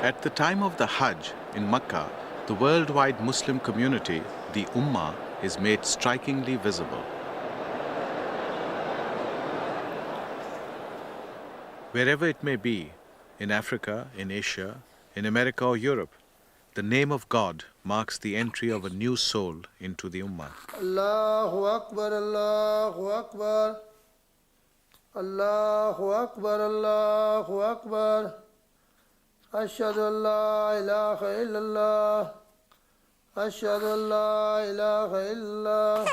At the time of the Hajj in Mecca, the worldwide Muslim community, the Ummah, is made strikingly visible. Wherever it may be, in Africa, in Asia, in America or Europe, the name of God marks the entry of a new soul into the Ummah. Allahu Akbar, Allahu Akbar, Allahu Akbar, Allahu Akbar. Ashhadu an la ilaha illallah, Ashhadu an la ilaha illallah,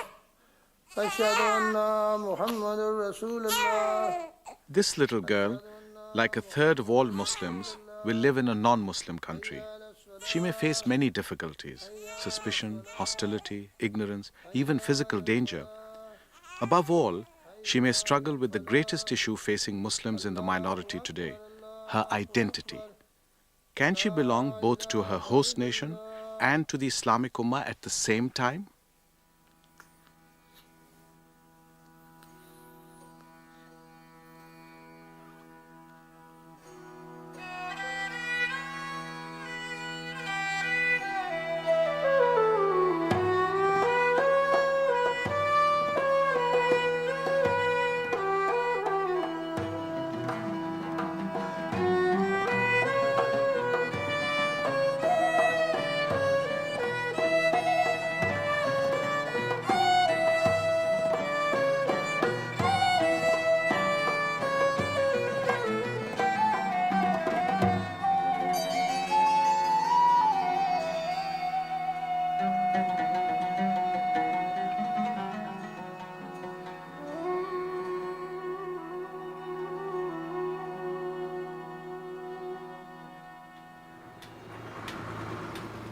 Ashhadu anna Muhammadur Rasulullah. This little girl, like a third of all Muslims, will live in a non-Muslim country. She may face many difficulties: suspicion, hostility, ignorance, even physical danger. Above all, she may struggle with the greatest issue facing Muslims in the minority today: her identity. Can she belong both to her host nation and to the Islamic Ummah at the same time?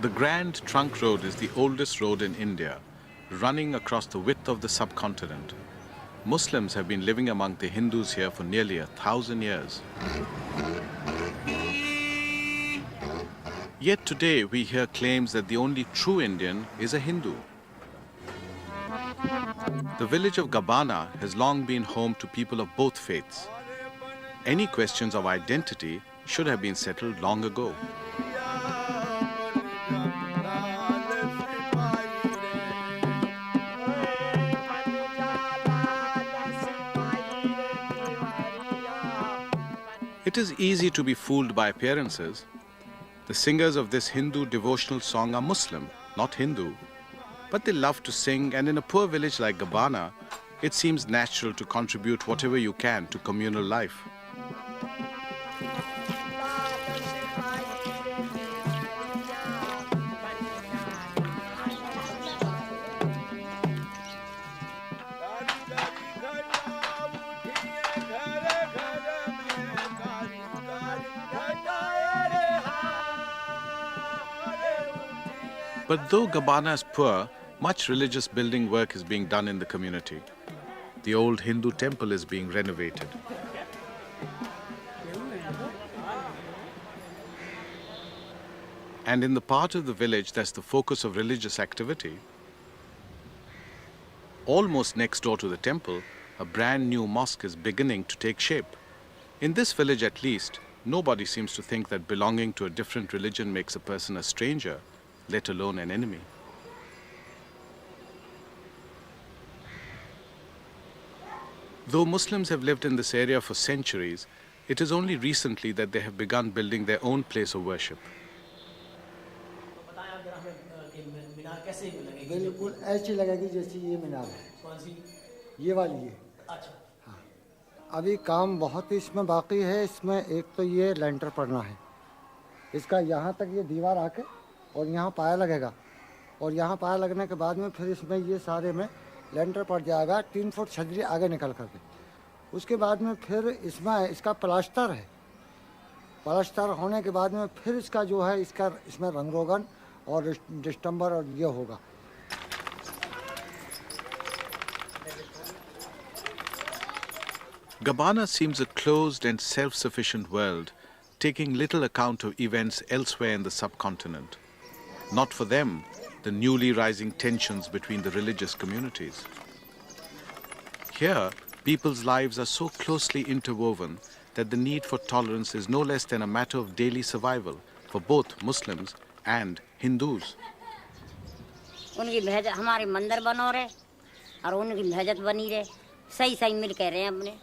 The Grand Trunk Road is the oldest road in India, running across the width of the subcontinent. Muslims have been living among the Hindus here for nearly 1,000 years. Yet today we hear claims that the only true Indian is a Hindu. The village of Gabana has long been home to people of both faiths. Any questions of identity should have been settled long ago. It is easy to be fooled by appearances. The singers of this Hindu devotional song are Muslim, not Hindu. But they love to sing, and in a poor village like Gabana, it seems natural to contribute whatever you can to communal life. But though Gabana is poor, much religious building work is being done in the community. The old Hindu temple is being renovated. And in the part of the village that's the focus of religious activity, almost next door to the temple, a brand new mosque is beginning to take shape. In this village at least, nobody seems to think that belonging to a different religion makes a person a stranger, let alone an enemy. Though Muslims have lived in this area for centuries, it is only recently that they have begun building their own place of worship. बिल्कुल ऐसी लगेगी जैसी ये मीनार है। कौन सी? ये वाली है। अच्छा। हाँ। अभी काम बहुत ही इसमें बाकी है। इसमें एक तो ये लेंटर पड़ना है। इसका यहाँ तक ये दीवार आके और यहाँ पाया लगेगा, और यहाँ पाया लगने के बाद में फिर इसमें ये सारे में लेंटर पड़ जाएगा 3 फुट छजरी आगे निकल करके। उसके बाद में फिर इसमें इसका प्लास्टर है। प्लास्टर होने के बाद में फिर इसका जो है इसमें रंग रोगन और डिस्टेंबर और ये होगा। Gabana seems a closed and self-sufficient world, taking little account of events elsewhere in the subcontinent. Not for them, the newly rising tensions between the religious communities. Here, people's lives are so closely interwoven that the need for tolerance is no less than a matter of daily survival, for both Muslims and Hindus. उनकी भेज हमारे मंदिर बनो रहे और उनकी भेजत बनी रहे सही सही मिल कह रहे हैं अपने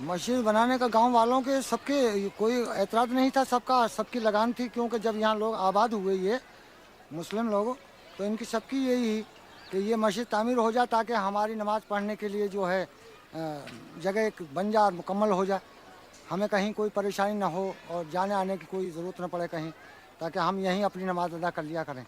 मस्जिद बनाने का गांव वालों के सबके कोई एतराज़ नहीं था सबकी लगान थी क्योंकि जब यहाँ लोग आबाद हुए ये मुस्लिम लोग तो इनकी सबकी यही कि ये मस्जिद तामीर हो जाए ताकि हमारी नमाज़ पढ़ने के लिए जो है जगह एक बन जाए और मुकम्मल हो जाए हमें कहीं कोई परेशानी ना हो और जाने आने की कोई ज़रूरत ना पड़े कहीं ताकि हम यहीं अपनी नमाज अदा कर लिया करें.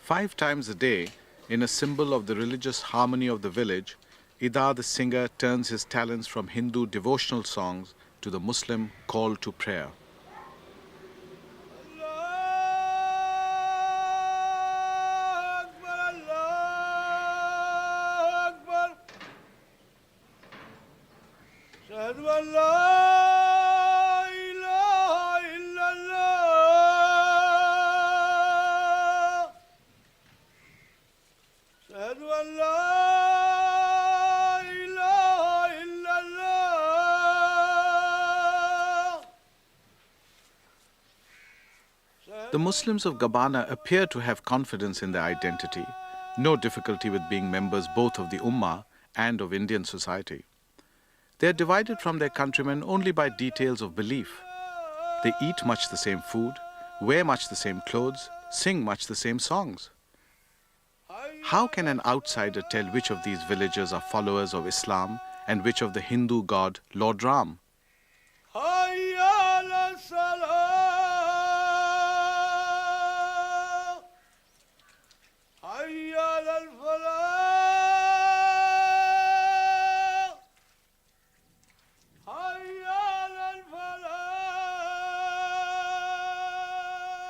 Five times a day, in a symbol of the religious harmony of the village, Ida the singer turns his talents from Hindu devotional songs to the Muslim call to prayer. The Muslims of Gabbana appear to have confidence in their identity, no difficulty with being members both of the Ummah and of Indian society. They are divided from their countrymen only by details of belief. They eat much the same food, wear much the same clothes, sing much the same songs. How can an outsider tell which of these villagers are followers of Islam and which of the Hindu god Lord Ram?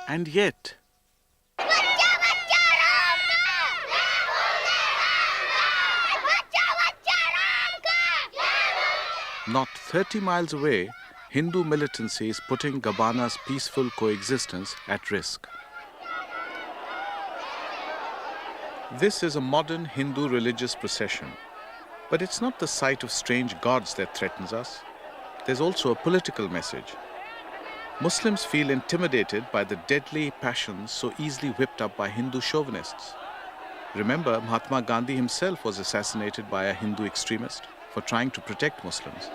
And yet, not 30 miles away, Hindu militancy is putting Gabbana's peaceful coexistence at risk. This is a modern Hindu religious procession, but it's not the sight of strange gods that threatens us. There's also a political message. Muslims feel intimidated by the deadly passions so easily whipped up by Hindu chauvinists. Remember, Mahatma Gandhi himself was assassinated by a Hindu extremist for trying to protect Muslims.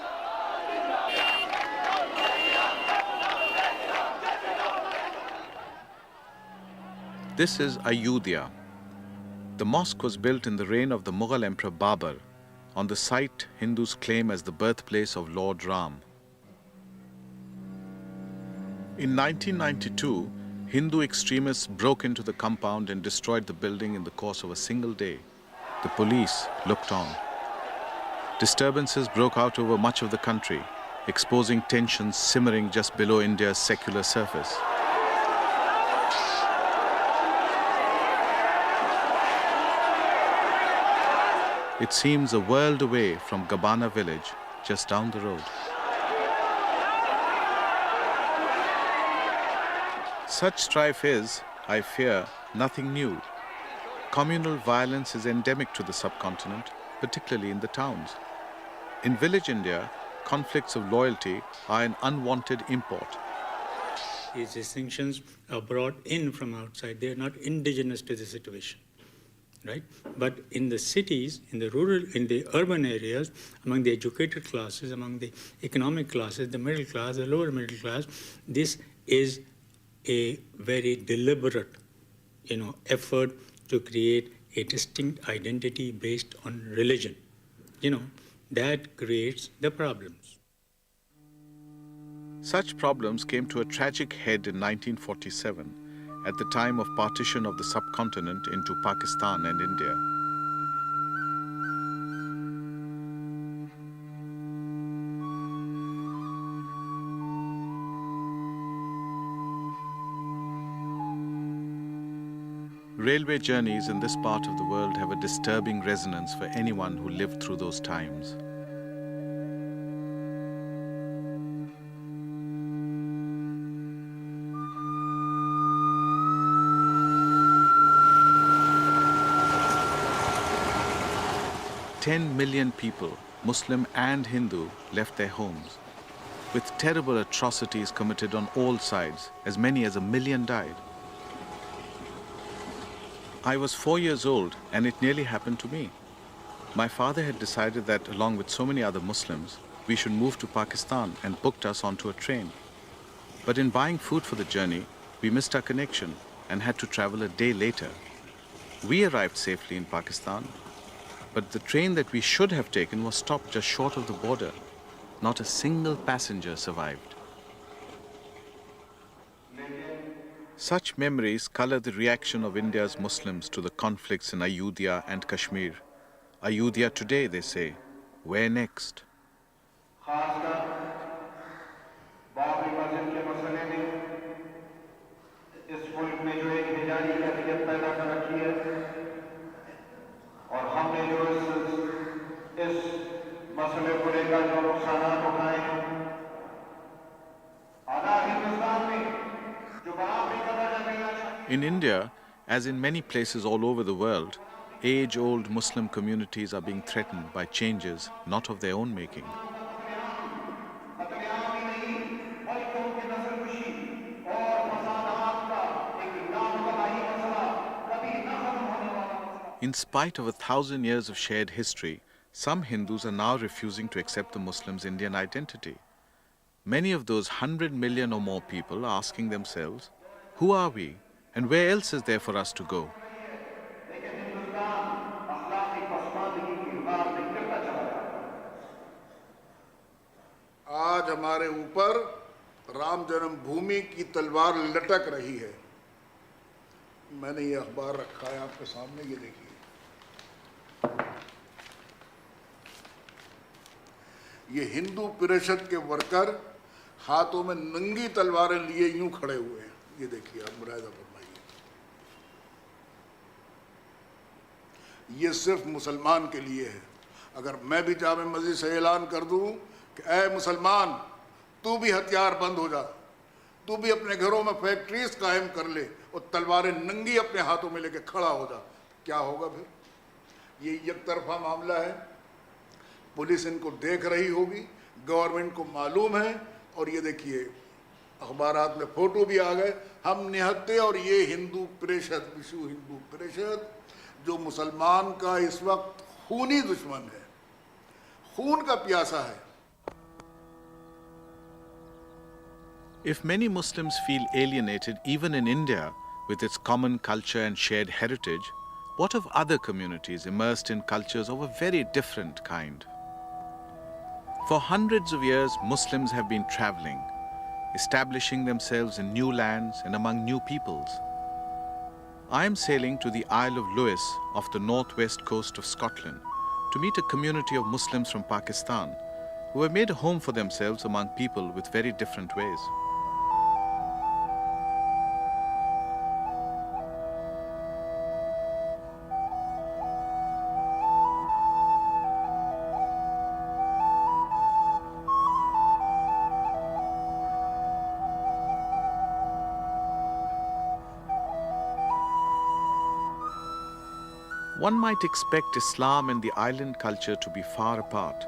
This is Ayodhya. The mosque was built in the reign of the Mughal Emperor Babur on the site Hindus claim as the birthplace of Lord Ram. In 1992, Hindu extremists broke into the compound and destroyed the building in the course of a single day. The police looked on. Disturbances broke out over much of the country, exposing tensions simmering just below India's secular surface. It seems a world away from Gabbana village, just down the road. Such strife is, I fear, nothing new. Communal violence is endemic to the subcontinent, particularly in the towns. In village India, conflicts of loyalty are an unwanted import. These distinctions are brought in from outside. They are not indigenous to the situation, right? But in the cities, in the urban areas, among the educated classes, among the economic classes, the middle class, the lower middle class, this is a very deliberate, effort to create a distinct identity based on religion. That creates the problems. Such problems came to a tragic head in 1947 at the time of partition of the subcontinent into Pakistan and India. Railway journeys in this part of the world have a disturbing resonance for anyone who lived through those times. 10 million people, Muslim and Hindu, left their homes. With terrible atrocities committed on all sides, as many as 1 million died. I was 4 years old and it nearly happened to me. My father had decided that along with so many other Muslims, we should move to Pakistan and booked us onto a train. But in buying food for the journey, we missed our connection and had to travel a day later. We arrived safely in Pakistan, but the train that we should have taken was stopped just short of the border. Not a single passenger survived. Such memories color the reaction of India's Muslims to the conflicts in Ayodhya and Kashmir. Ayodhya today, they say. Where next? In India, as in many places all over the world, age-old Muslim communities are being threatened by changes not of their own making. In spite of 1,000 years of shared history, some Hindus are now refusing to accept the Muslims' Indian identity. Many of those 100 million or more people are asking themselves, who are we and where else is there for us to go? आज हमारे ऊपर राम जन्मभूमि की तलवार लटक रही है। मैंने ये अखबार रखा है आपके सामने, ये देखिए। ये हिंदू परिषद के वर्कर हाथों में नंगी तलवारें लिए यूं खड़े हुए हैं। ये देखिए, आप मुलाहिजा फरमाइए। ये सिर्फ मुसलमान के लिए है। अगर मैं भी जामे मस्जिद से ऐलान कर दूं कि ऐ मुसलमान, तू भी हथियार बंद हो जा, तू भी अपने घरों में फैक्ट्रीज कायम कर ले और तलवारें नंगी अपने हाथों में लेके खड़ा हो जा, क्या होगा फिर? ये एक तरफा मामला है। पुलिस इनको देख रही होगी, गवर्नमेंट को मालूम है। और ये देखिए, अखबारात में फोटो भी आ गए। हम निहत्ते और ये हिंदू परिषद, विश्व हिंदू परिषद, जो मुसलमान का इस वक्त खूनी दुश्मन है, खून का प्यासा है। If many Muslims feel alienated even in India with its common culture and shared heritage, what of other communities immersed in cultures of a very different kind? For hundreds of years, Muslims have been traveling, establishing themselves in new lands and among new peoples. I am sailing to the Isle of Lewis off the northwest coast of Scotland to meet a community of Muslims from Pakistan who have made a home for themselves among people with very different ways. One might expect Islam and the island culture to be far apart,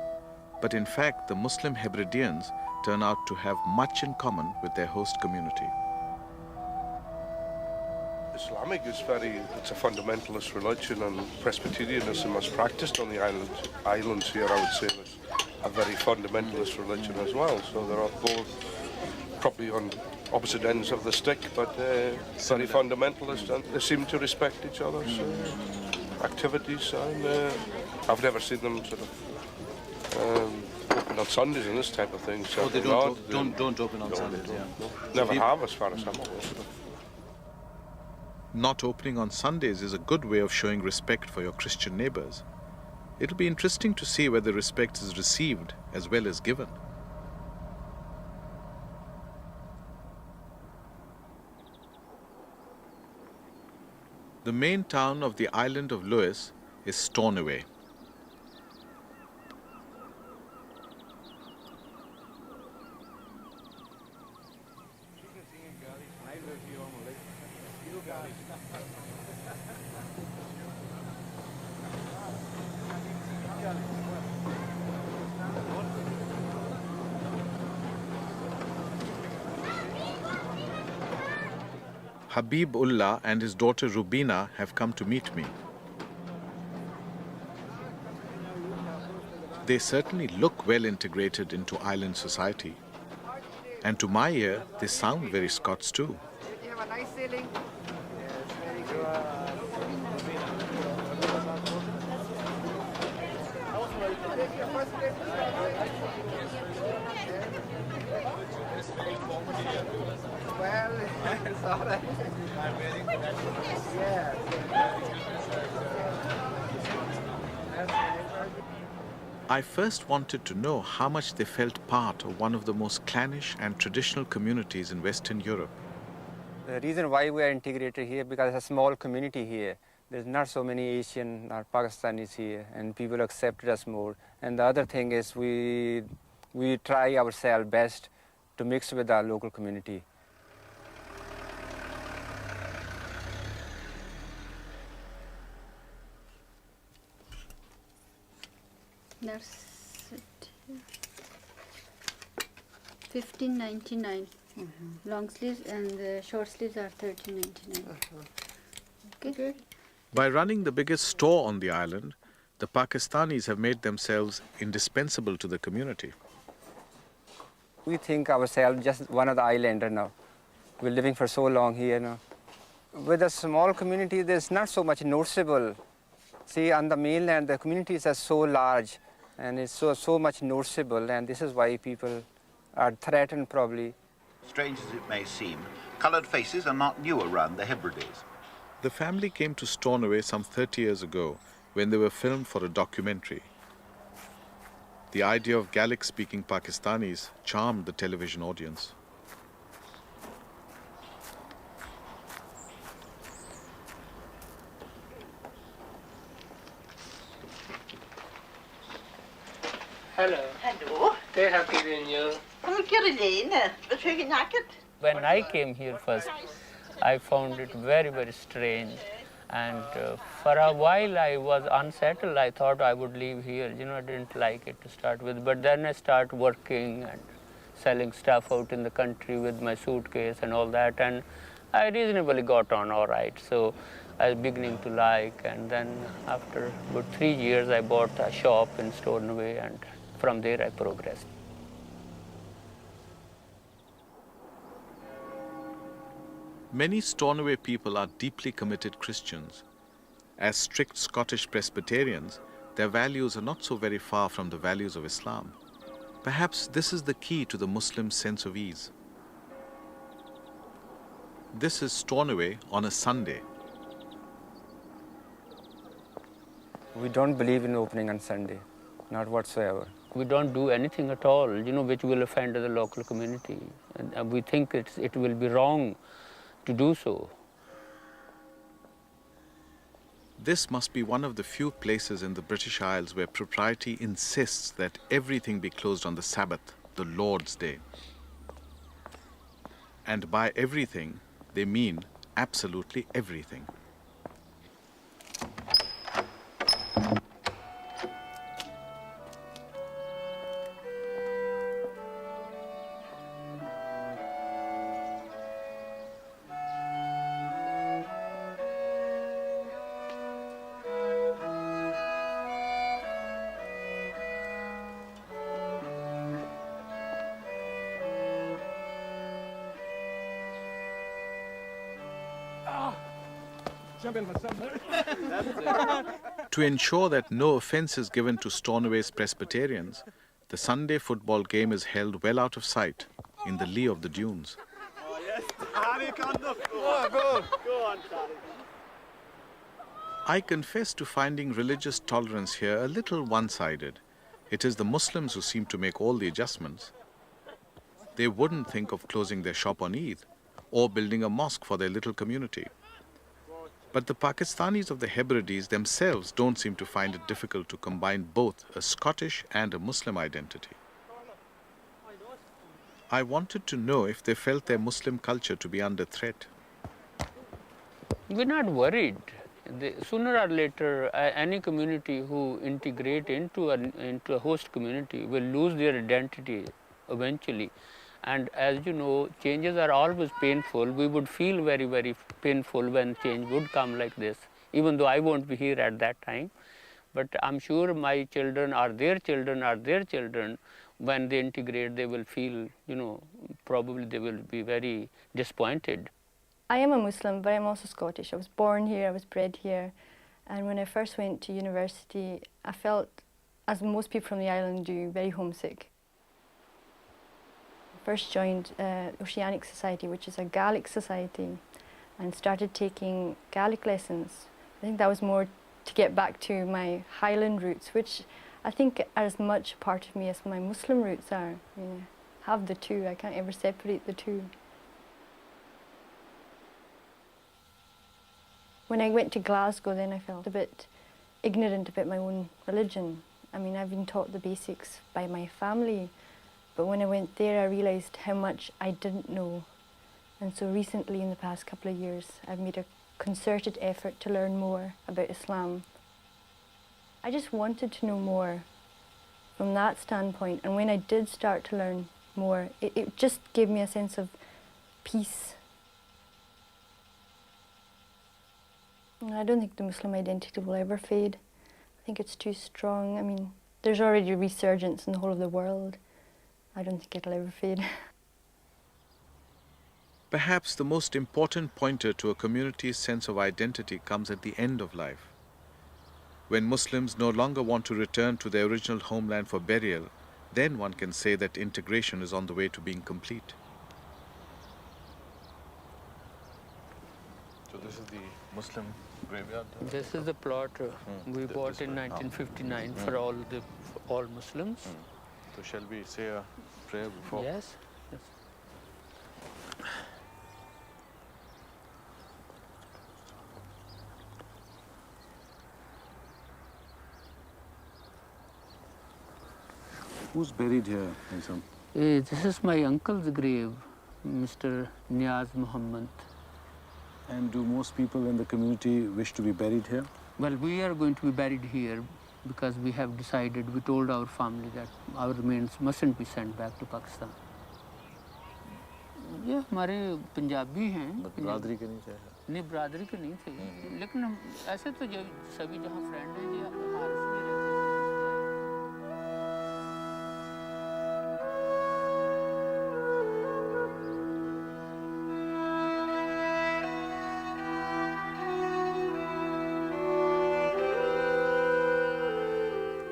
but in fact the Muslim Hebrideans turn out to have much in common with their host community. Islamic is it's a fundamentalist religion, and Presbyterianism is practiced on the islands here, I would say, is a very fundamentalist religion as well. So they're both probably on opposite ends of the stick, but very fundamentalist, and they seem to respect each other's activities, and I've never seen them sort of open on Sundays and this type of thing. Oh, they don't open on Sundays, yeah. No. Never have, as far as I'm aware. Not opening on Sundays is a good way of showing respect for your Christian neighbors. It'll be interesting to see whether respect is received as well as given. The main town of the island of Lewis is Stornoway. Habibullah and his daughter Rubina have come to meet me. They certainly look well integrated into island society. And to my ear, they sound very Scots too. You have a nice sailing. Yes, very good. Well, it's all right. Yes. I first wanted to know how much they felt part of one of the most clannish and traditional communities in Western Europe. The reason why we are integrated here because it's a small community here. There's not so many Asian or Pakistanis here, and people accepted us more. And the other thing is we try ourselves best to mix with our local community. That's it. 15.99. Long sleeves and the short sleeves are 13.99. Okay. By running the biggest store on the island, the Pakistanis have made themselves indispensable to the community. We think ourselves just one of the islander now. We're living for so long here now. With a small community, there's not so much noticeable. See, on the mainland, the communities are so large and it's so much noticeable, and this is why people are threatened probably. Strange as it may seem, coloured faces are not new around the Hebrides. The family came to Stornoway some 30 years ago when they were filmed for a documentary. The idea of Gaelic-speaking Pakistanis charmed the television audience. Hello. Hello. Very happy being you. When I came here first, I found it very, very strange. And for a while I was unsettled. I thought I would leave here. You know, I didn't like it to start with. But then I started working and selling stuff out in the country with my suitcase and all that. And I reasonably got on all right. So I was beginning to like. And then after about 3 years, I bought a shop in Stornoway. And from there, I progressed. Many Stornoway people are deeply committed Christians. As strict Scottish Presbyterians, their values are not so very far from the values of Islam. Perhaps this is the key to the Muslim sense of ease. This is Stornoway on a Sunday. We don't believe in opening on Sunday, not whatsoever. We don't do anything at all, you know, which will offend the local community. And we think it will be wrong to do so. This must be one of the few places in the British Isles where propriety insists that everything be closed on the Sabbath, the Lord's Day. And by everything, they mean absolutely everything. To ensure that no offense is given to Stornoway's Presbyterians, the Sunday football game is held well out of sight in the lee of the dunes. I confess to finding religious tolerance here a little one-sided. It is the Muslims who seem to make all the adjustments. They wouldn't think of closing their shop on Eid or building a mosque for their little community. But the Pakistanis of the Hebrides themselves don't seem to find it difficult to combine both a Scottish and a Muslim identity. I wanted to know if they felt their Muslim culture to be under threat. We're not worried. Sooner or later, any community who integrate into a host community will lose their identity eventually. And as you know, changes are always painful. We would feel very, very painful when change would come like this, even though I won't be here at that time. But I'm sure my children or their children or their children, when they integrate, they will feel, probably they will be very disappointed. I am a Muslim, but I'm also Scottish. I was born here, I was bred here. And when I first went to university, I felt, as most people from the island do, very homesick. I first joined Oceanic Society, which is a Gaelic society, and started taking Gaelic lessons. I think that was more to get back to my Highland roots, which I think are as much part of me as my Muslim roots are. Have the two, I can't ever separate the two. When I went to Glasgow, then I felt a bit ignorant about my own religion. I mean, I've been taught the basics by my family, but when I went there, I realised how much I didn't know. And so recently, in the past couple of years, I've made a concerted effort to learn more about Islam. I just wanted to know more from that standpoint, and when I did start to learn more, it just gave me a sense of peace. I don't think the Muslim identity will ever fade. I think it's too strong. I mean, there's already a resurgence in the whole of the world. I don't think it'll ever fade. Perhaps the most important pointer to a community's sense of identity comes at the end of life. When Muslims no longer want to return to their original homeland for burial, then one can say that integration is on the way to being complete. So this is the Muslim graveyard? This is the plot we bought in 1959 for all Muslims. So shall we say a prayer before? Yes. Who's buried here, Nisam? This is my uncle's grave, Mr. Niaz Muhammad. And do most people in the community wish to be buried here? Well, we are going to be buried here because we have decided, we told our family that our remains mustn't be sent back to Pakistan. ये हमारे पंजाबी हैं। बरादरी के नहीं थे? नहीं, बरादरी के नहीं थे, लेकिन हम ऐसे तो जो सभी जहाँ फ्रेंड हैं ये हारिस में रहते हैं।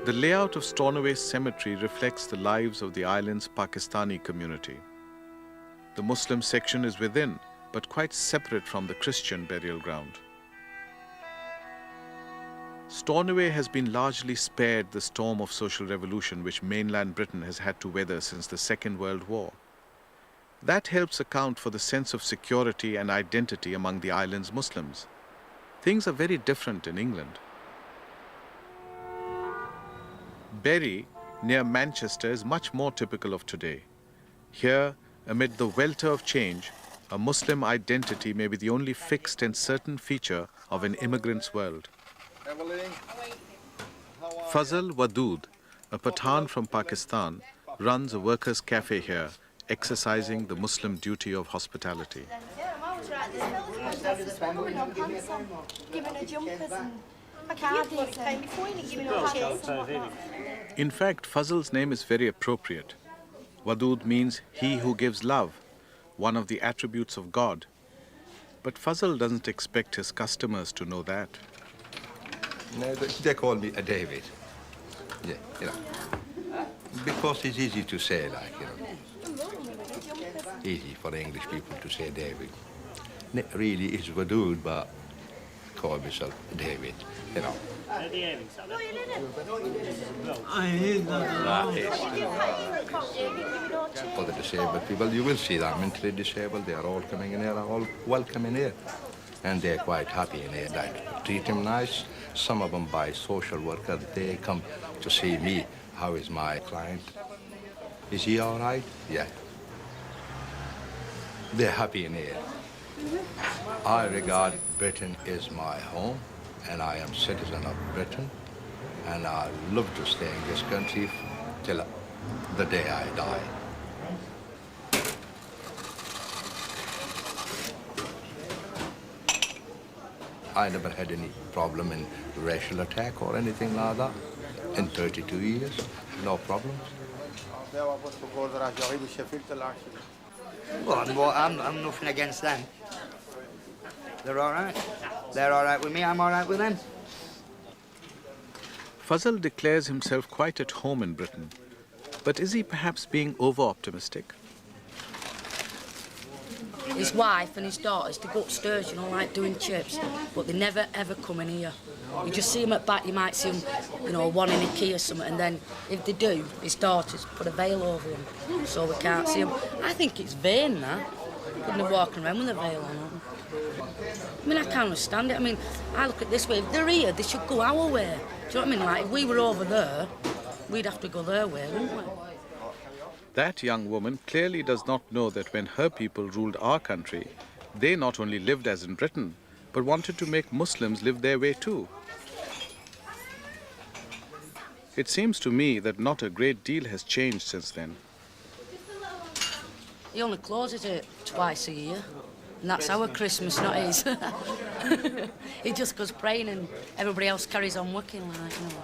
The layout of Stornoway Cemetery reflects the lives of the island's Pakistani community. The Muslim section is within, but quite separate from the Christian burial ground. Stornoway has been largely spared the storm of social revolution which mainland Britain has had to weather since the Second World War. That helps account for the sense of security and identity among the island's Muslims. Things are very different in England. Bury, near Manchester, is much more typical of today. Here, amid the welter of change, a Muslim identity may be the only fixed and certain feature of an immigrant's world. Fazal Wadood, a Pathan from Pakistan, runs a workers' cafe here, exercising the Muslim duty of hospitality. In fact, Fazal's name is very appropriate. Wadood means he who gives love, one of the attributes of God. But Fazal doesn't expect his customers to know that. No, they call me a David. Yeah, because it's easy to say, easy for English people to say David. Really, it's Wadood, but I call myself David, For the disabled people, you will see that mentally disabled, they are all coming in here, are all welcome in here. And they're quite happy in here. I treat them nice. Some of them by social worker, they come to see me. How is my client? Is he all right? Yeah. They're happy in here. I regard Britain as my home, and I am citizen of Britain, and I love to stay in this country till the day I die. I never had any problem in racial attack or anything like that. In 32 years, no problems. Well, I'm nothing against them. They're all right. They're all right with me, I'm all right with them. Fazal declares himself quite at home in Britain. But is he perhaps being over-optimistic? His wife and his daughters, they go upstairs, you know, like doing chips, but they never, ever come in here. You just see them at back, you might see them, you know, one in a key or something, and then if they do, his daughters put a veil over them, so we can't see them. I think it's vain, that. Putting them walking around with a veil on. I mean, I can't understand it. I mean, I look at it this way, if they're here, they should go our way. Do you know what I mean? Like, if we were over there, we'd have to go their way, wouldn't we? That young woman clearly does not know that when her people ruled our country, they not only lived as in Britain, but wanted to make Muslims live their way too. It seems to me that not a great deal has changed since then. He only closes it twice a year, and that's our Christmas, not his. He just goes praying and everybody else carries on working, like, you know.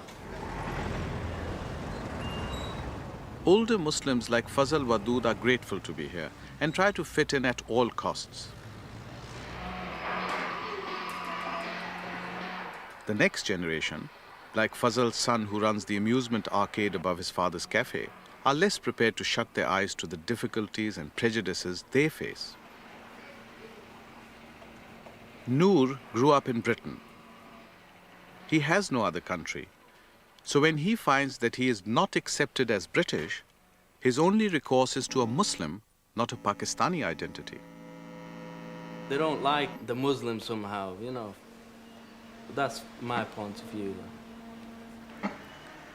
Older Muslims like Fazal Wadood are grateful to be here and try to fit in at all costs. The next generation, like Fazal's son who runs the amusement arcade above his father's cafe, are less prepared to shut their eyes to the difficulties and prejudices they face. Noor grew up in Britain. He has no other country. So when he finds that he is not accepted as British, his only recourse is to a Muslim, not a Pakistani identity. They don't like the Muslims somehow, you know. That's my point of view.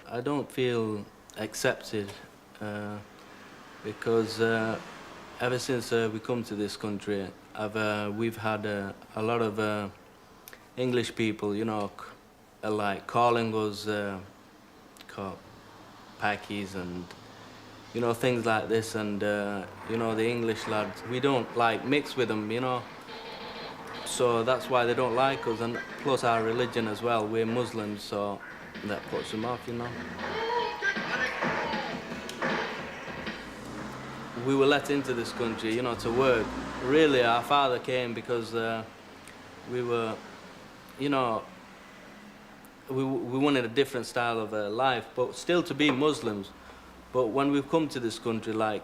I don't feel accepted because ever since we come to this country, we've had a lot of English people, you know, like calling us packies and, you know, things like this. And, you know, the English lads, we don't like mix with them, you know. So that's why they don't like us, and plus our religion as well. We're Muslims, so that puts them off, you know. We were let into this country, you know, to work. Really, our father came because we were, you know, we wanted a different style of life, but still to be Muslims. But when we've come to this country, like,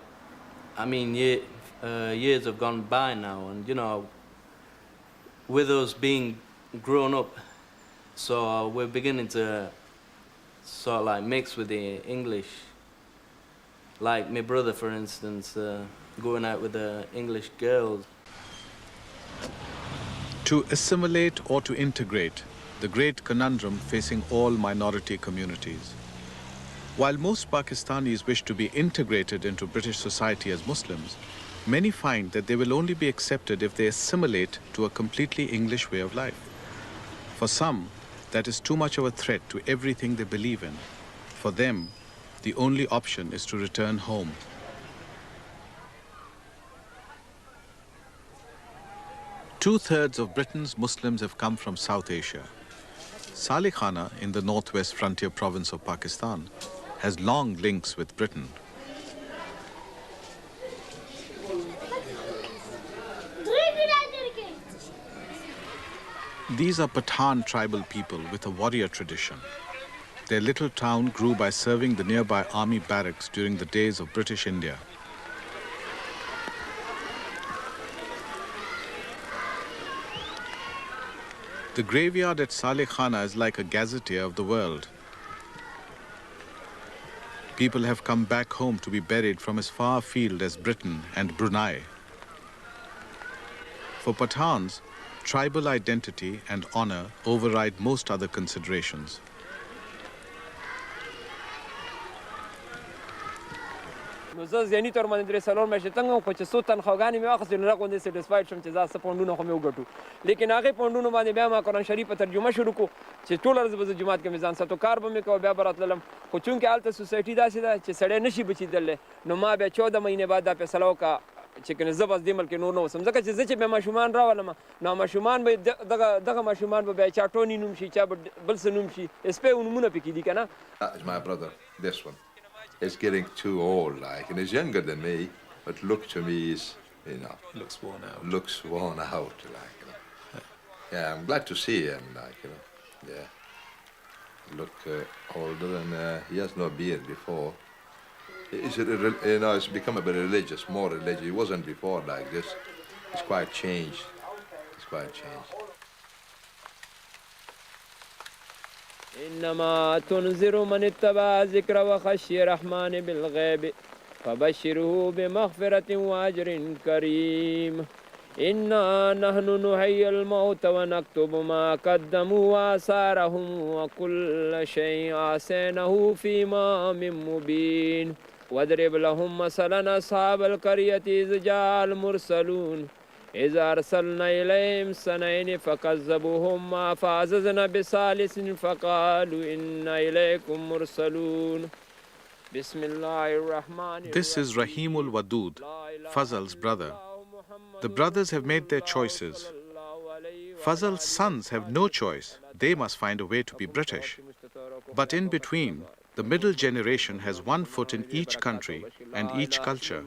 I mean, years have gone by now, and, you know, with us being grown up, so we're beginning to sort of like mix with the English. Like my brother, for instance, going out with the English girls. To assimilate or to integrate, the great conundrum facing all minority communities. While most Pakistanis wish to be integrated into British society as Muslims, many find that they will only be accepted if they assimilate to a completely English way of life. For some, that is too much of a threat to everything they believe in. For them, the only option is to return home. Two-thirds of Britain's Muslims have come from South Asia. Saleh Khana, in the northwest frontier province of Pakistan, has long links with Britain. These are Pathan tribal people with a warrior tradition. Their little town grew by serving the nearby army barracks during the days of British India. The graveyard at Saleh Khana is like a gazetteer of the world. People have come back home to be buried from as far afield as Britain and Brunei. For Pathans, tribal identity and honor override most other considerations. نو زه ذهني طور باندې درې څلور میاشتې تنګ خو چې څو تنخواګانې مې واخیستې نو راغوندې سیټسفاید شوم چې دا څه پونډونه خو مې وګټو لیکن هغې پونډونو باندې بیا ما قرآن شریف په ترجمه شروع کړو چې ټوله ورځ به زه جومات کې مې ځان ساتو کار به مې کوه بیا به راتللم خو چونکې هلته سوسایټي داسې ده چې سړی نشي بچېدلی نو ما بیا 14 مهینې بعد دا فیصله وکړه چې کنه زه بس دې ملک نور نه اوسم ځکه چې زه چې بیا ماشومان راولم نو ماشومان به دغه ماشومان به بیا چا ټوني نوم شي چا بل څه نوم شي سپی نومونه پکې دي که نه. That is my brother, this one. He's getting too old, like, and he's younger than me, but look to me, he's, you know... Looks worn out. Looks worn out, like, you know. Yeah, I'm glad to see him, like, you know, yeah. Look older, and he has no beard before. He's, you know, it's become a bit religious, more religious. He wasn't before like this. It's quite changed. It's quite changed. إنما تنذر من اتبع ذكر وخشي الرحمن بالغيب فبشره بمغفرة وأجر كريم إنا نحن نحيي الموت ونكتب ما قدموا وآثارهم وكل شيء أحصيناه في إمام مبين واضرب لهم مثلا أصحاب القرية إذ جاء المرسلون إذا أرسلنا إليهم سنين فكذبوهما فعززنا بثالث فقالوا إنا إليكم مرسلون بسم الله الرحمن الرحيم. This is Rahimul Wadud, Fazal's brother. The brothers have made their choices. Fazal's sons have no choice. They must find a way to be British. But in between, the middle generation has one foot in each country and each culture.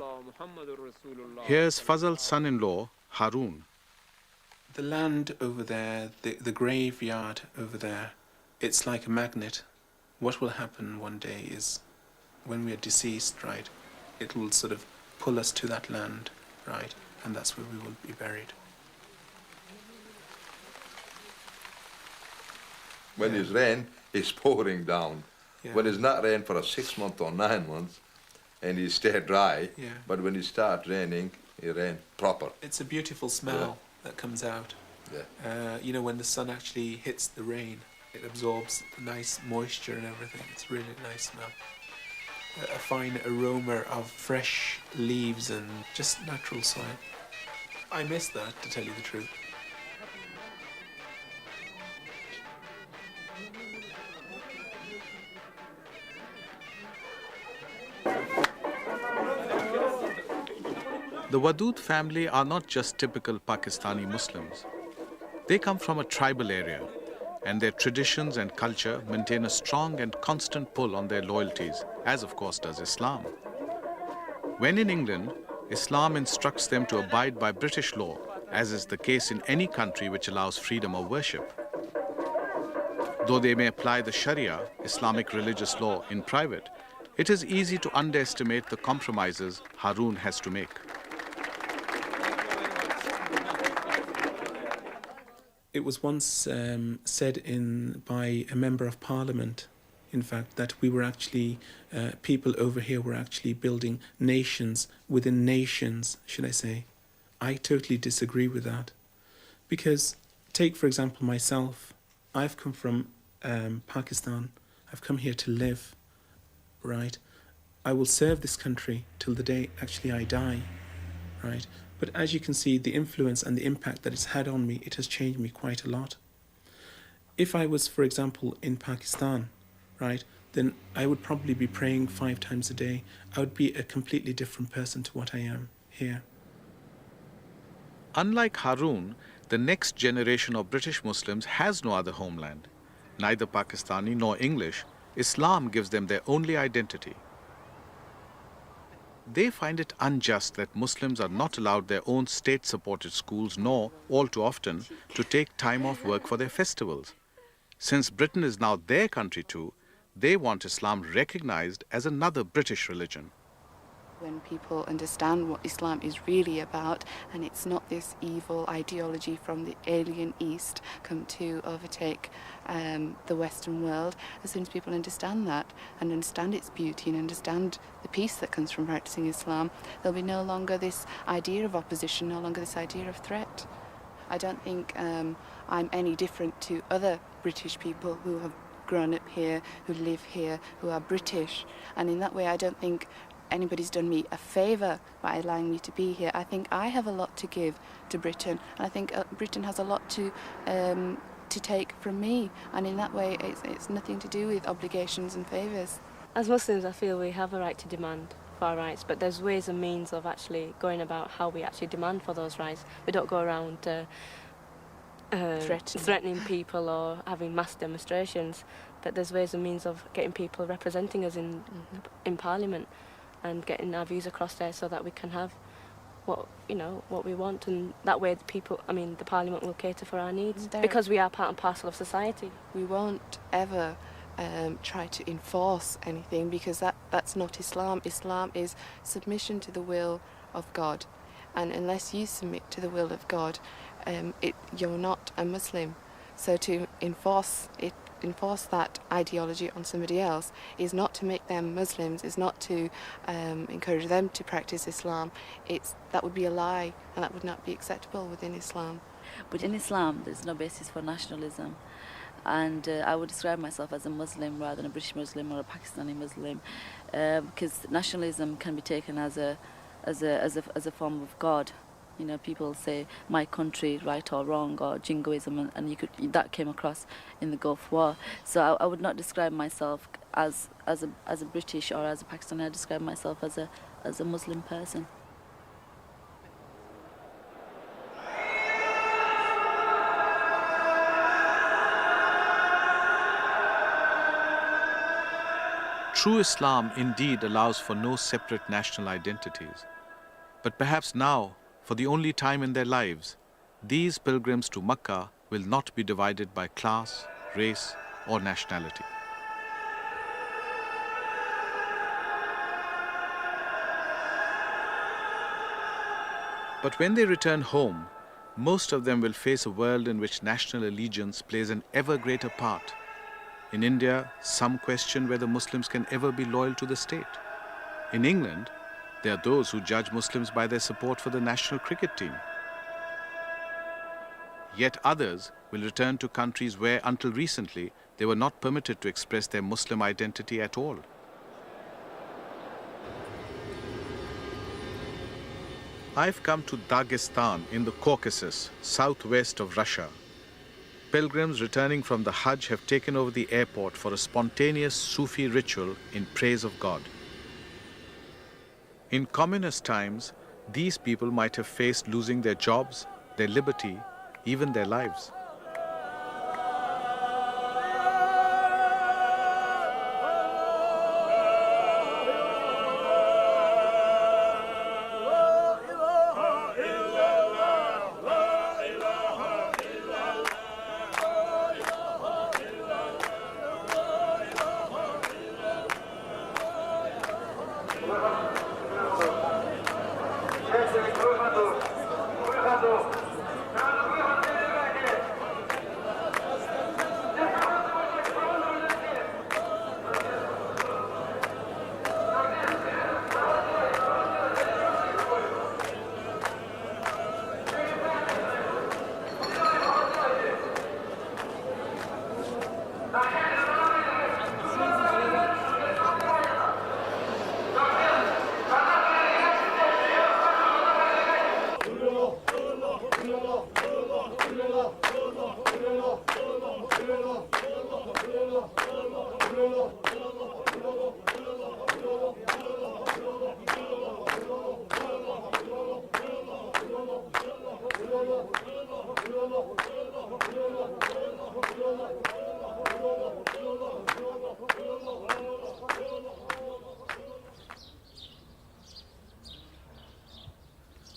Here's Fazal's son-in-law, Harun. The land over there, the graveyard over there, it's like a magnet. What will happen one day is when we are deceased, right, it will sort of pull us to that land, right, and that's where we will be buried. When it's rain, it's pouring down. Yeah. When it's not rain for 6 months or 9 months, and it stay dry, Yeah. but when it starts raining, it rains proper. It's a beautiful smell that comes out. Yeah. You know, when the sun actually hits the rain, it absorbs nice moisture and everything. It's really nice smell. A fine aroma of fresh leaves and just natural soil. I miss that, to tell you the truth. The Wadud family are not just typical Pakistani Muslims. They come from a tribal area, and their traditions and culture maintain a strong and constant pull on their loyalties, as of course does Islam. When in England, Islam instructs them to abide by British law, as is the case in any country which allows freedom of worship. Though they may apply the Sharia, Islamic religious law, in private, it is easy to underestimate the compromises Harun has to make. It was once said by a member of parliament, in fact, that we were actually, people over here were actually building nations within nations, should I say. I totally disagree with that. Because, take for example myself, I've come from Pakistan, I've come here to live, right? I will serve this country till the day actually I die, right? But as you can see, the influence and the impact that it's had on me, it has changed me quite a lot. If I was, for example, in Pakistan, right, then I would probably be praying 5 times a day. I would be a completely different person to what I am here. Unlike Harun, the next generation of British Muslims has no other homeland. Neither Pakistani nor English, Islam gives them their only identity. They find it unjust that Muslims are not allowed their own state-supported schools, nor, all too often, to take time off work for their festivals. Since Britain is now their country too, they want Islam recognized as another British religion. When people understand what Islam is really about, and it's not this evil ideology from the alien East come to overtake the Western world, as soon as people understand that and understand its beauty and understand the peace that comes from practicing Islam, there'll be no longer this idea of opposition, no longer this idea of threat. I don't think I'm any different to other British people who have grown up here, who live here, who are British, and in that way I don't think anybody's done me a favour by allowing me to be here. I think I have a lot to give to Britain, and I think Britain has a lot to take from me, and in that way it's nothing to do with obligations and favours. As Muslims, I feel we have a right to demand for our rights, but there's ways and means of actually going about how we actually demand for those rights. We don't go around threatening people or having mass demonstrations, but there's ways and means of getting people representing us in Parliament and getting our views across there so that we can have what we want, and that way the Parliament will cater for our needs because we are part and parcel of society. We won't ever try to enforce anything because that's not Islam. Islam is submission to the will of God, and unless you submit to the will of God, you're not a Muslim. So to enforce that ideology on somebody else is not to make them Muslims, is not to encourage them to practice Islam. That would be a lie, and that would not be acceptable within Islam. But in Islam, there's no basis for nationalism. And I would describe myself as a Muslim rather than a British Muslim or a Pakistani Muslim, because nationalism can be taken as a form of God. People say my country, right or wrong, or jingoism, and that came across in the Gulf War. So I would not describe myself as a British or as a Pakistani. I describe myself as a Muslim person. True Islam indeed allows for no separate national identities. But perhaps now, for the only time in their lives, these pilgrims to Makkah will not be divided by class, race, or nationality. But when they return home, most of them will face a world in which national allegiance plays an ever greater part. In India, some question whether Muslims can ever be loyal to the state. In England, there are those who judge Muslims by their support for the national cricket team. Yet others will return to countries where, until recently, they were not permitted to express their Muslim identity at all. I've come to Dagestan in the Caucasus, southwest of Russia. Pilgrims returning from the Hajj have taken over the airport for a spontaneous Sufi ritual in praise of God. In communist times, these people might have faced losing their jobs, their liberty, even their lives.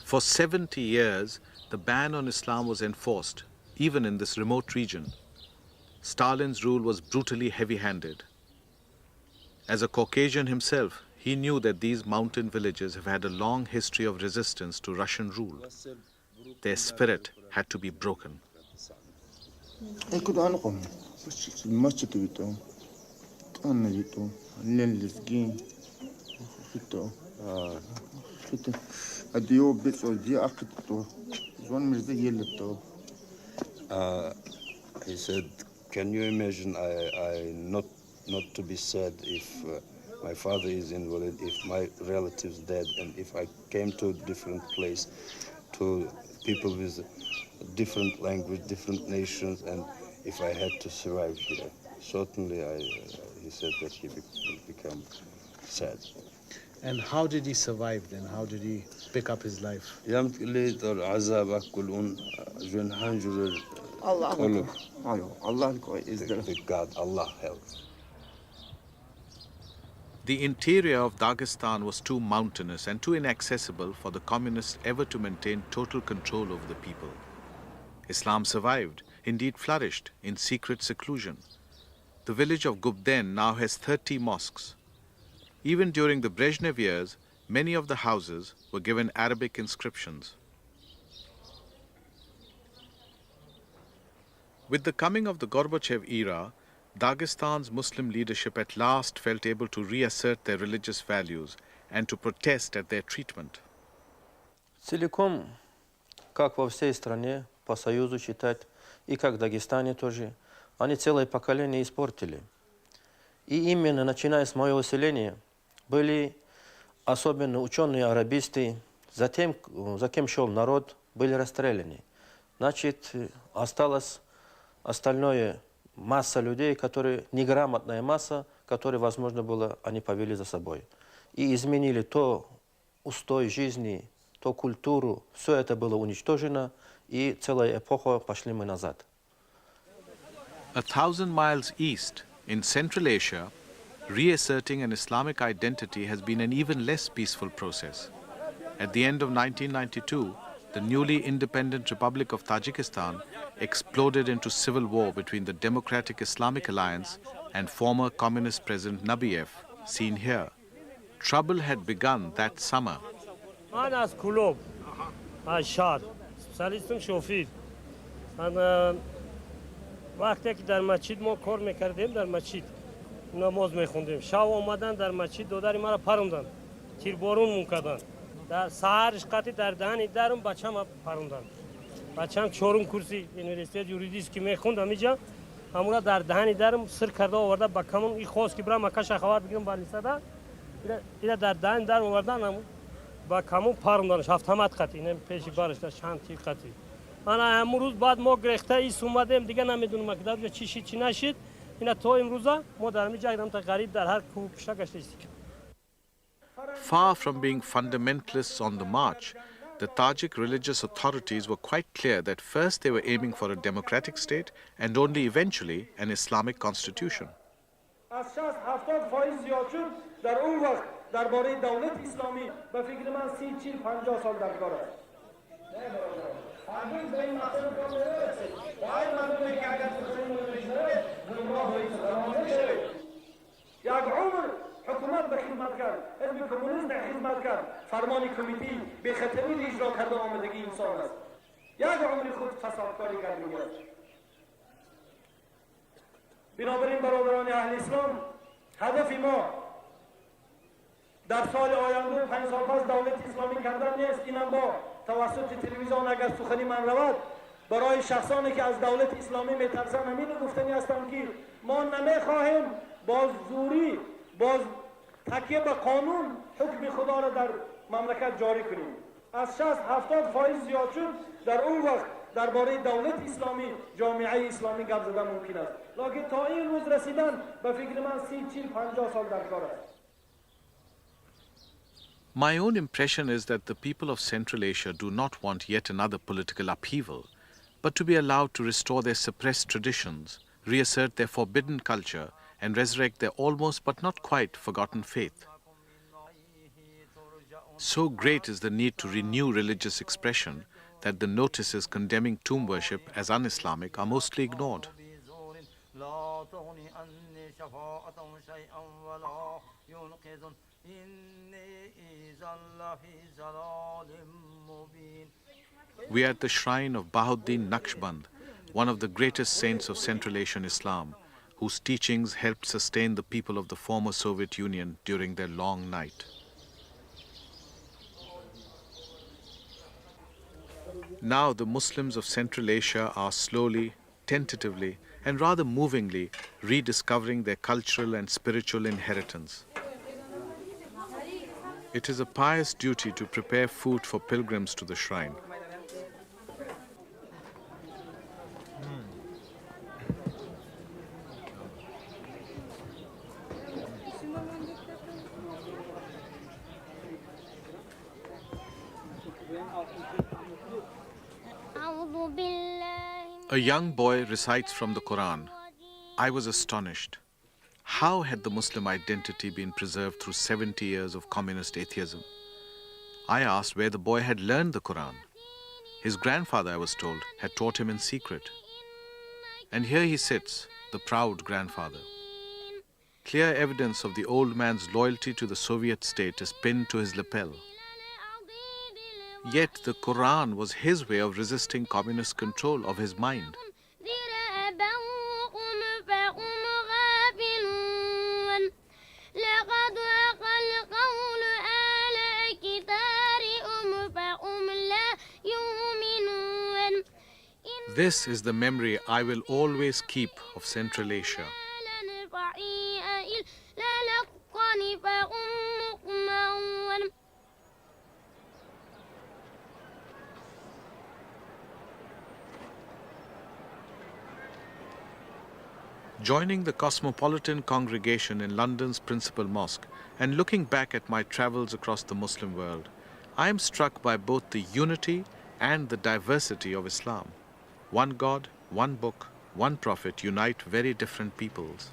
For 70 years, the ban on Islam was enforced, even in this remote region. Stalin's rule was brutally heavy-handed. As a Caucasian himself, he knew that these mountain villages have had a long history of resistance to Russian rule. Their spirit had to be broken. He said, can you imagine I not to be sad if my father is invalid, if my relatives dead, and if I came to a different place, to people with different language, different nations, and if I had to survive here. Certainly, he said that he became sad. And how did he survive then? How did he pick up his life? يام تقليد العذاب أكلون جن هنجر Allah is the God. Allah helps. The interior of Dagestan was too mountainous and too inaccessible for the communists ever to maintain total control over the people. Islam survived, indeed flourished, in secret seclusion. The village of Gubden now has 30 mosques. Even during the Brezhnev years, many of the houses were given Arabic inscriptions. With the coming of the Gorbachev era, Dagestan's Muslim leadership at last felt able to reassert their religious values and to protest at their treatment. Целиком, как во всей стране, по Союзу считать, и как в Дагестане тоже, они целое поколение испортили. И именно начиная с моего селения были особенно ученые-арабисты, за кем шел народ, были расстреляны. Значит, осталось остальное масса людей, которые, неграмотная масса, которые, возможно было, они повели за собой. И изменили то устой жизни, то культуру, все это было уничтожено, и целая эпоха пошли мы назад. 1,000 miles east, in Central Asia, reasserting an Islamic identity has been an even less peaceful process. At the end of 1992, the newly independent Republic of Tajikistan exploded into civil war between the Democratic Islamic Alliance and former Communist President Nabiev, seen here. Trouble had begun that summer. وقتی که در مسجد ما کار میکردیم در مسجد نماز میخوندیم شب اومدن در مسجد دوداری مرا پروندن تیربارون میکردن در سحرش قطعی در دهن درم بچه‌م پروندن بچه‌م چهارم کرسی یونیورسیته یوریدیس که میخوندم اینجا همون در دهن درم سر کرده آورده با کمون این خواست که برام مکش خبر بگیرم بالیساده اینا در دهن درم آوردن با کمون پروندنش هفتمت قطعی اینم پیش بارش در چند تیر قطعی انا امروز بعد ما گرفته ایس اومدیم دیگه نمیدونم که در چی شد چی نشد اینا تا امروزا ما در میجا تا غریب در هر کوه پشت گشتیم. Far from being fundamentalists on the march, the Tajik religious authorities were quite clear that first they were aiming for a democratic state and only eventually an Islamic constitution. از 60-70% زیاد شد در اون وقت درباره دولت اسلامی به فکر من 30-40-50 سال در کار است. هنوز به این مسئله کار نرسید. باید مردمی که اگر سخنی نمیشنوید گمراه و ایستادانه شوید. یک عمر حکومت به خدمت کرد، حزب کمونیست به خدمت کرد، فرمان کمیتی به خطری اجرا کرده آمدگی انسان است. یک عمر خود فسادکاری کرد میگیرد. بنابراین برادران اهل اسلام هدف ما در سال آینده 5 سال پس دولت اسلامی کردن نیست. اینم با توسط تلویزیون اگر سخنی من رود برای شخصانی که از دولت اسلامی میترسن همین گفتنی هستم که ما نمیخواهیم باز زوری باز تکیه به قانون حکم خدا را در مملکت جاری کنیم. از 60-70% زیاد شد در اون وقت درباره دولت اسلامی جامعه اسلامی گپ زدن ممکن است. لکن تا این روز رسیدن به فکر من 30-40-50 سال در کار است. My own impression is that the people of Central Asia do not want yet another political upheaval, but to be allowed to restore their suppressed traditions, reassert their forbidden culture, and resurrect their almost but not quite forgotten faith. So great is the need to renew religious expression that the notices condemning tomb worship as un-Islamic are mostly ignored. We are at the shrine of Bahauddin Naqshband, one of the greatest saints of Central Asian Islam, whose teachings helped sustain the people of the former Soviet Union during their long night. Now the Muslims of Central Asia are slowly, tentatively, and rather movingly rediscovering their cultural and spiritual inheritance. It is a pious duty to prepare food for pilgrims to the shrine. A young boy recites from the Quran. I was astonished. How had the Muslim identity been preserved through 70 years of communist atheism? I asked where the boy had learned the Quran. His grandfather, I was told, had taught him in secret. And here he sits, the proud grandfather. Clear evidence of the old man's loyalty to the Soviet state is pinned to his lapel. Yet the Quran was his way of resisting communist control of his mind. This is the memory I will always keep of Central Asia. Joining the cosmopolitan congregation in London's principal mosque and looking back at my travels across the Muslim world, I am struck by both the unity and the diversity of Islam. One God, one book, one prophet unite very different peoples.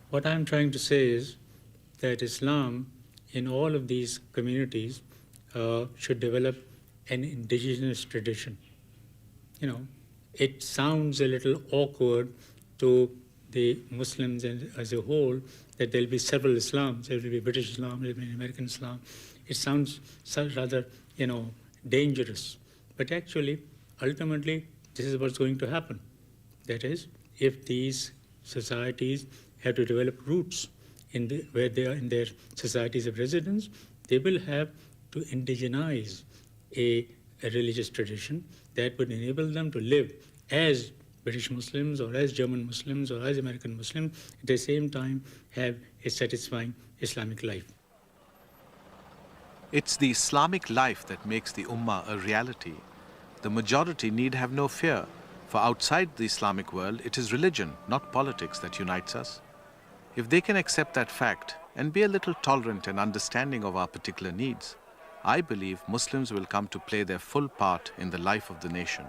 What I'm trying to say is that Islam in all of these communities should develop an indigenous tradition. You know, it sounds a little awkward to the Muslims as a whole that there will be several Islams. There will be British Islam, there will be American Islam. It sounds rather, dangerous. But actually, ultimately, this is what's going to happen. That is, if these societies have to develop roots where they are in their societies of residence, they will have to indigenize a religious tradition that would enable them to live as British Muslims or as German Muslims or as American Muslims, at the same time have a satisfying Islamic life. It's the Islamic life that makes the Ummah a reality. The majority need have no fear, for outside the Islamic world, it is religion, not politics, that unites us. If they can accept that fact and be a little tolerant and understanding of our particular needs, I believe Muslims will come to play their full part in the life of the nation.